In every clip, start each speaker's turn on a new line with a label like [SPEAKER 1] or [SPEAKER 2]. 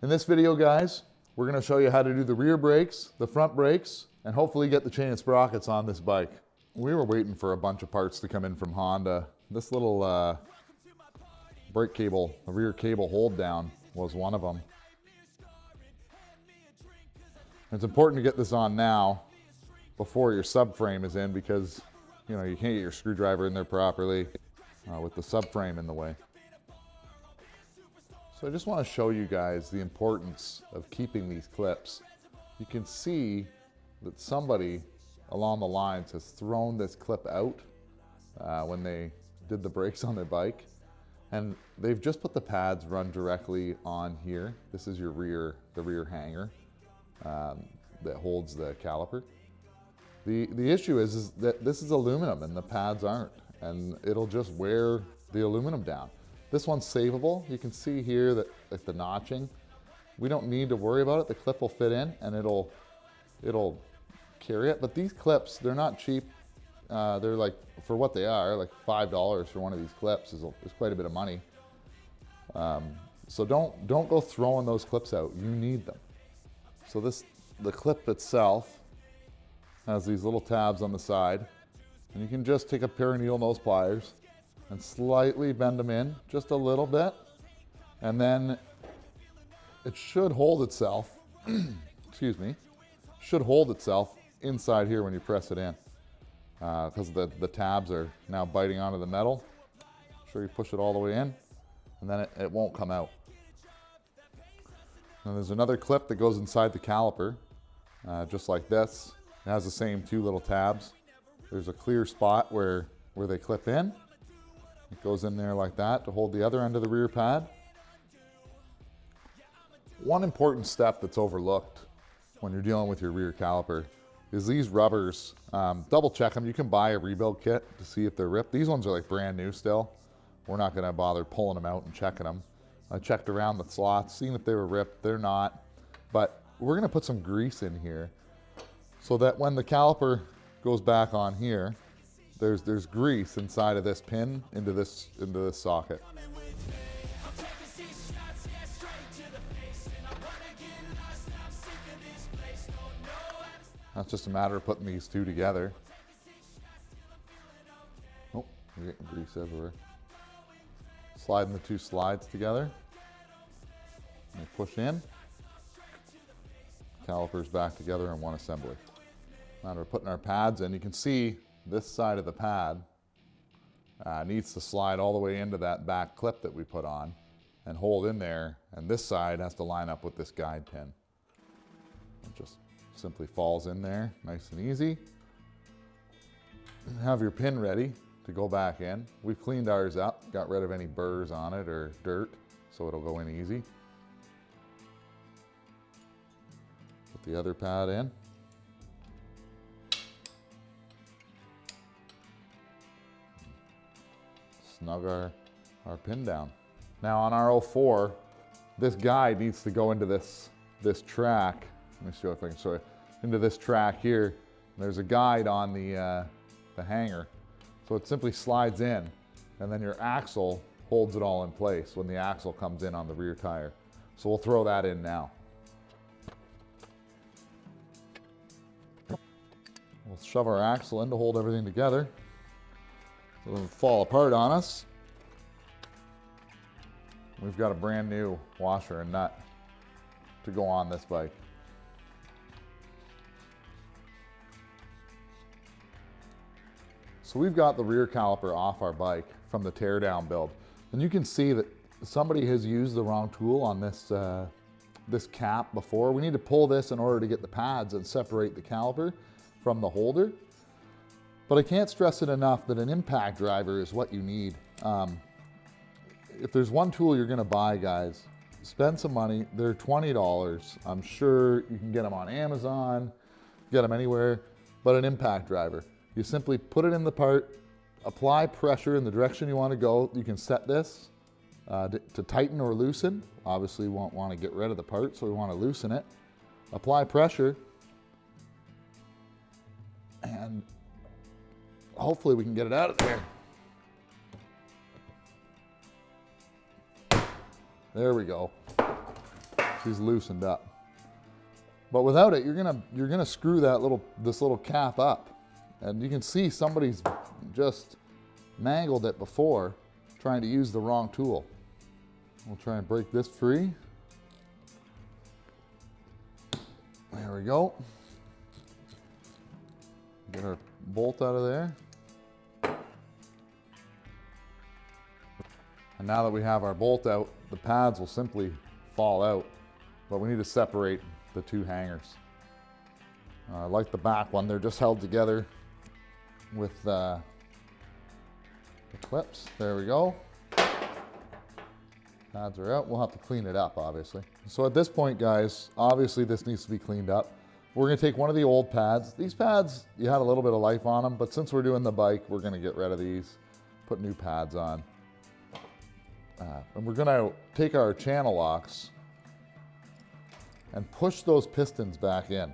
[SPEAKER 1] In this video, guys, we're going to show you how to do the rear brakes, the front brakes, and hopefully get the chain of sprockets on this bike. We were waiting for a bunch of parts to come in from Honda. This little brake cable, the rear cable hold down was one of them. It's important to get this on now before your subframe is in because you can't get your screwdriver in there properly with the subframe in the way. So I just want to show you guys the importance of keeping these clips. You can see that somebody along the lines has thrown this clip out when they did the brakes on their bike, and they've just put the pads run directly on here. This is your the rear hanger that holds the caliper. The issue is that this is aluminum and the pads aren't, and it'll just wear the aluminum down. This one's savable. You can see here that like the notching, we don't need to worry about it. The clip will fit in and it'll carry it. But these clips, they're not cheap. They're like, for what they are, like $5 for one of these clips is quite a bit of money. So don't go throwing those clips out. You need them. So the clip itself has these little tabs on the side, and you can just take a pair of needle nose pliers and slightly bend them in just a little bit, and then it should hold itself, excuse me, should hold itself inside here when you press it in, because the tabs are now biting onto the metal. Make sure you push it all the way in, and then it won't come out. And there's another clip that goes inside the caliper, just like this. It has the same two little tabs. There's a clear spot where they clip in. It goes in there like that to hold the other end of the rear pad. One important step that's overlooked when you're dealing with your rear caliper is these rubbers. Double check them. You can buy a rebuild kit to see if they're ripped. These ones are like brand new still. We're not going to bother pulling them out and checking them. I checked around the slots, seeing if they were ripped. They're not. But we're going to put some grease in here so that when the caliper goes back on here, there's grease inside of this pin into this socket. That's just a matter of putting these two together. Oh, we're getting grease everywhere. Sliding the two slides together. And push in. Calipers back together in one assembly. Matter of putting our pads in. You can see this side of the pad needs to slide all the way into that back clip that we put on and hold in there, and this side has to line up with this guide pin. It just simply falls in there, nice and easy. Have your pin ready to go back in. We've cleaned ours up, got rid of any burrs on it or dirt, so it'll go in easy. Put the other pad in. Snug our pin down. Now on our 04, this guide needs to go into this track. Let me see if I can show you. Into this track here. There's a guide on the hanger. So it simply slides in, and then your axle holds it all in place when the axle comes in on the rear tire. So we'll throw that in now. We'll shove our axle in to hold everything together. So it'll fall apart on us. We've got a brand new washer and nut to go on this bike. So we've got the rear caliper off our bike from the teardown build. And you can see that somebody has used the wrong tool on this cap before. We need to pull this in order to get the pads and separate the caliper from the holder. But I can't stress it enough that an impact driver is what you need. If there's one tool you're gonna buy, guys, spend some money. They're $20. I'm sure you can get them on Amazon, get them anywhere, but an impact driver. You simply put it in the part, apply pressure in the direction you wanna go. You can set this to tighten or loosen. Obviously we won't wanna get rid of the part, so we wanna loosen it. Apply pressure, and hopefully we can get it out of there. There we go. She's loosened up. But without it, you're gonna screw this little cap up. And you can see somebody's just mangled it before trying to use the wrong tool. We'll try and break this free. There we go. Get our bolt out of there. And now that we have our bolt out, the pads will simply fall out, but we need to separate the two hangers. Like the back one, they're just held together with the clips. There we go. Pads are out. We'll have to clean it up, obviously. So at this point, guys, obviously this needs to be cleaned up. We're gonna take one of the old pads. These pads, you had a little bit of life on them, but since we're doing the bike, we're gonna get rid of these, put new pads on. And we're gonna take our channel locks and push those pistons back in.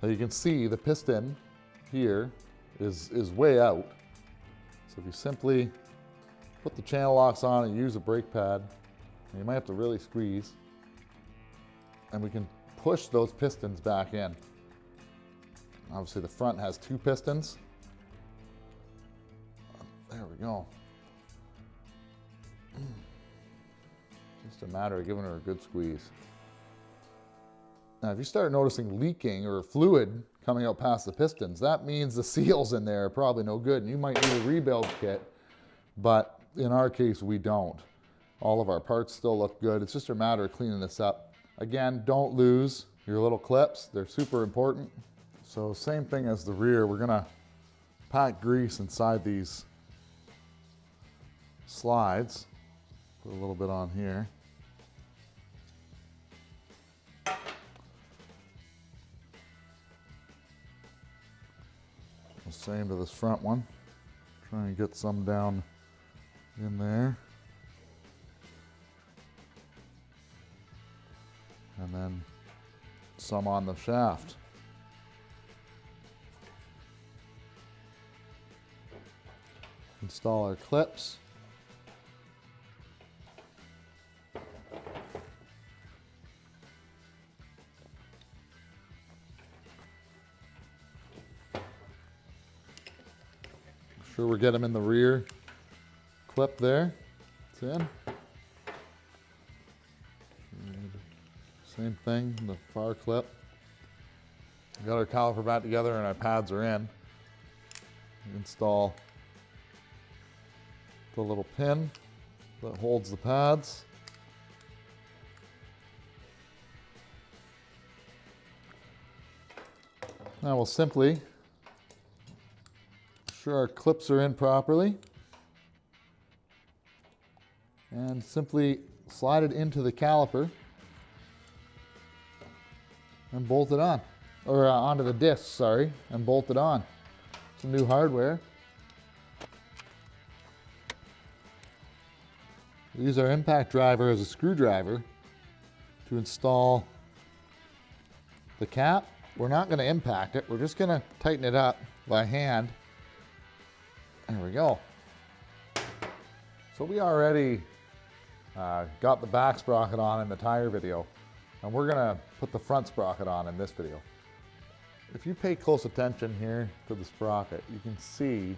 [SPEAKER 1] Now you can see the piston here is way out. So if you simply put the channel locks on and use a brake pad, and you might have to really squeeze, and we can push those pistons back in. Obviously the front has two pistons. There we go. Just a matter of giving her a good squeeze. Now, if you start noticing leaking or fluid coming out past the pistons, that means the seals in there are probably no good, and you might need a rebuild kit, but in our case, we don't. All of our parts still look good. It's just a matter of cleaning this up. Again, don't lose your little clips. They're super important. So same thing as the rear, we're gonna pack grease inside these slides. Put a little bit on here. The same to this front one. Try and get some down in there. And then some on the shaft. Install our clips. Make sure we get them in the rear clip there. It's in. Same thing, the far clip. We got our caliper back together and our pads are in. Install the little pin that holds the pads. Now we'll simply make sure our clips are in properly and simply slide it into the caliper and bolt it on, or onto the disc, sorry, and bolt it on. Some new hardware. We use our impact driver as a screwdriver to install the cap. We're not going to impact it. We're just going to tighten it up by hand. There we go. So we already got the back sprocket on in the tire video, and we're going to put the front sprocket on in this video. If you pay close attention here to the sprocket, you can see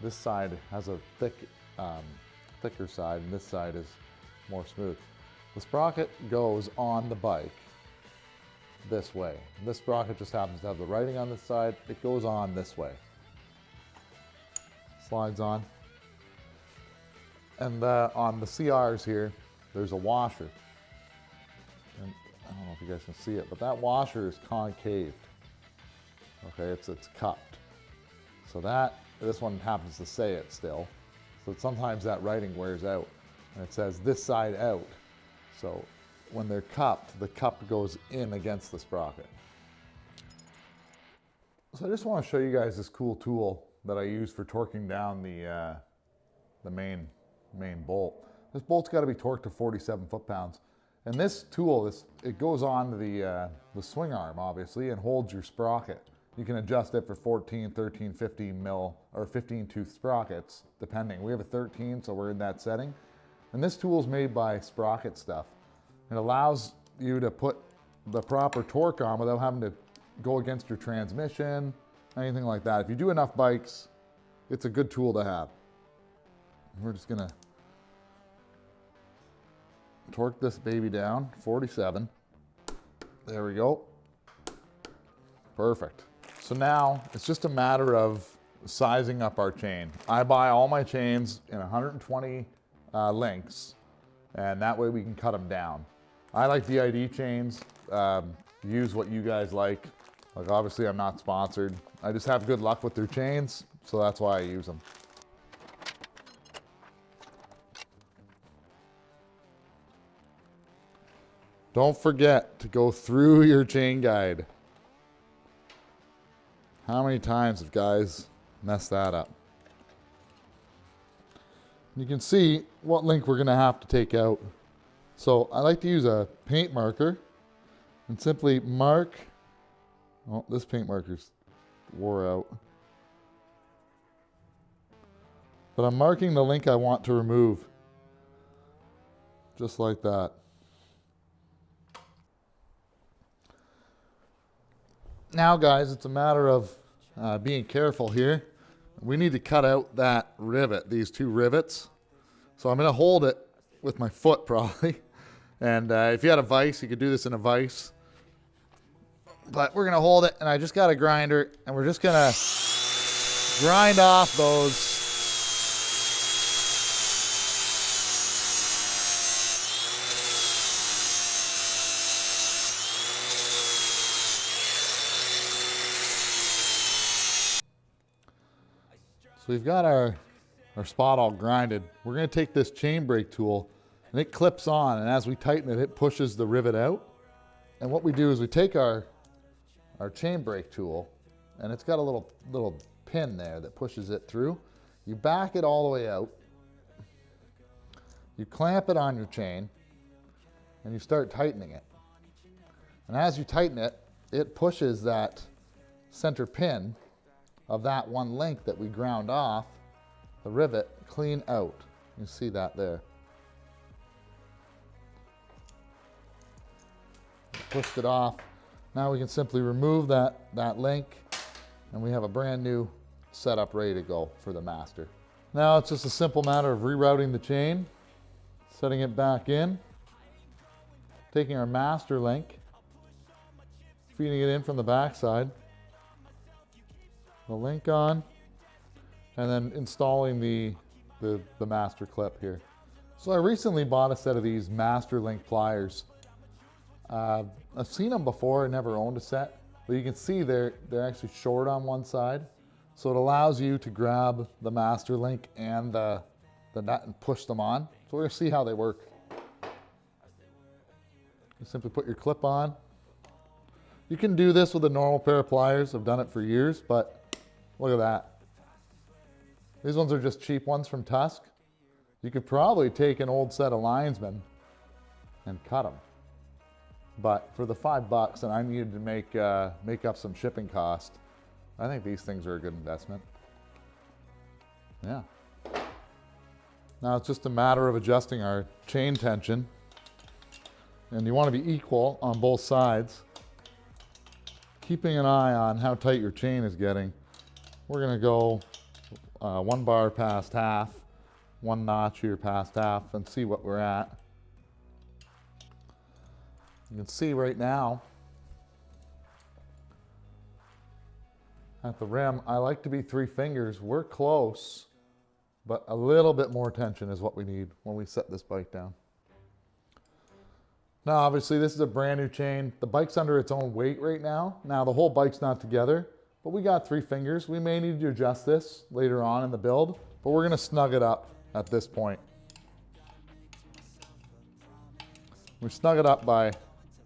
[SPEAKER 1] this side has a thicker side, and this side is more smooth. The sprocket goes on the bike this way. This sprocket just happens to have the writing on this side. It goes on this way. Slides on. And on the CRs here, there's a washer. And I don't know if you guys can see it, but that washer is concaved. Okay, it's cupped. So this one happens to say it still. So sometimes that writing wears out, and it says this side out. So when they're cupped, the cup goes in against the sprocket. So I just want to show you guys this cool tool that I use for torquing down the main bolt. This bolt's got to be torqued to 47 foot-pounds. And this tool, it goes on to the swing arm, obviously, and holds your sprocket You can adjust it for 14, 13, 15 mil or 15 tooth sprockets, depending. We have a 13, so we're in that setting. And this tool is made by Sprocket stuff. It allows you to put the proper torque on without having to go against your transmission, anything like that. If you do enough bikes, it's a good tool to have. We're just gonna torque this baby down, 47. There we go. Perfect. So now it's just a matter of sizing up our chain. I buy all my chains in 120 links, and that way we can cut them down. I like VID chains. Use what you guys like. Like obviously I'm not sponsored. I just have good luck with their chains, so that's why I use them. Don't forget to go through your chain guide. How many times have guys messed that up? You can see what link we're gonna have to take out. So I like to use a paint marker and simply mark, oh, this paint marker's wore out. But I'm marking the link I want to remove. Just like that. Now guys, it's a matter of being careful here. We need to cut out that rivet, these two rivets. So I'm gonna hold it with my foot probably. And if you had a vise, you could do this in a vise. But we're gonna hold it, and I just got a grinder, and we're just gonna grind off those So we've got our spot all grinded. We're gonna take this chain brake tool, and it clips on, and as we tighten it, it pushes the rivet out. And what we do is we take our chain brake tool, and it's got a little pin there that pushes it through. You back it all the way out. You clamp it on your chain, and you start tightening it. And as you tighten it, it pushes that center pin of that one link that we ground off, the rivet, clean out. You see that there. Pushed it off. Now we can simply remove that link, and we have a brand new setup ready to go for the master. Now it's just a simple matter of rerouting the chain, setting it back in, taking our master link, feeding it in from the back side, the link on, and then installing the master clip here. So I recently bought a set of these master link pliers. I've seen them before, I never owned a set, but you can see they're actually short on one side. So it allows you to grab the master link and the nut and push them on. So we're gonna see how they work. You simply put your clip on. You can do this with a normal pair of pliers. I've done it for years, but look at that. These ones are just cheap ones from Tusk. You could probably take an old set of linesmen and cut them. But for the $5 and I needed to make up some shipping cost, I think these things are a good investment. Yeah. Now it's just a matter of adjusting our chain tension. And you want to be equal on both sides. Keeping an eye on how tight your chain is getting. We're gonna go 1 bar past half, 1 notch here past half, and see what we're at. You can see right now at the rim, I like to be 3 fingers. We're close, but a little bit more tension is what we need when we set this bike down. Now, obviously this is a brand new chain. The bike's under its own weight right now. Now the whole bike's not together, but we got 3 fingers. We may need to adjust this later on in the build, but we're gonna snug it up at this point. We snug it up by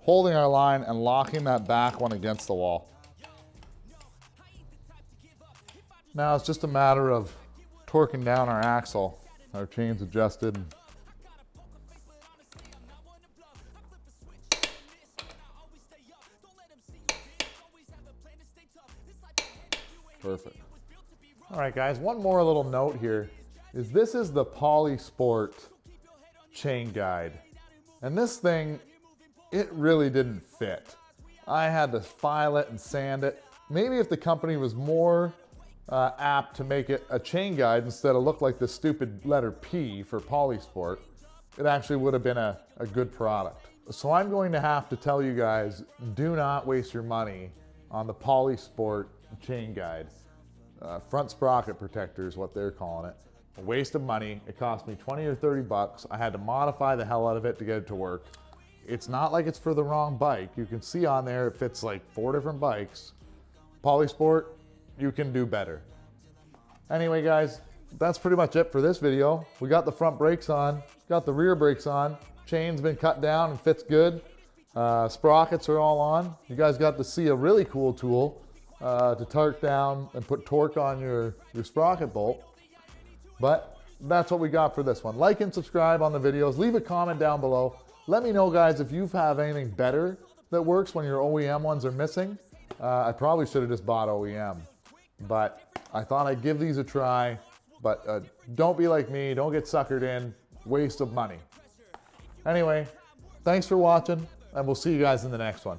[SPEAKER 1] holding our line and locking that back one against the wall. Now it's just a matter of torquing down our axle. Our chain's adjusted. Perfect. All right, guys, one more little note here is this is the Polysport chain guide. And this thing, it really didn't fit. I had to file it and sand it. Maybe if the company was more apt to make it a chain guide instead of look like the stupid letter P for Polysport, it actually would have been a good product. So I'm going to have to tell you guys, do not waste your money on the Polysport chain guide. Front sprocket protector is what they're calling it. A waste of money. It cost me 20 or 30 bucks. I had to modify the hell out of it to get it to work. It's not like it's for the wrong bike. You can see on there it fits like 4 different bikes. Polysport, you can do better. Anyway, guys, that's pretty much it for this video. We got the front brakes on, got the rear brakes on. Chain's been cut down and fits good. Sprockets are all on. You guys got to see a really cool tool to torque down and put torque on your sprocket bolt. But that's what we got for this one. Like and subscribe on the videos. Leave a comment down below. Let me know, guys, if you have anything better that works when your OEM ones are missing. I probably should have just bought OEM, but I thought I'd give these a try. But don't be like me. Don't get suckered in. Waste of money. Anyway, thanks for watching, and we'll see you guys in the next one.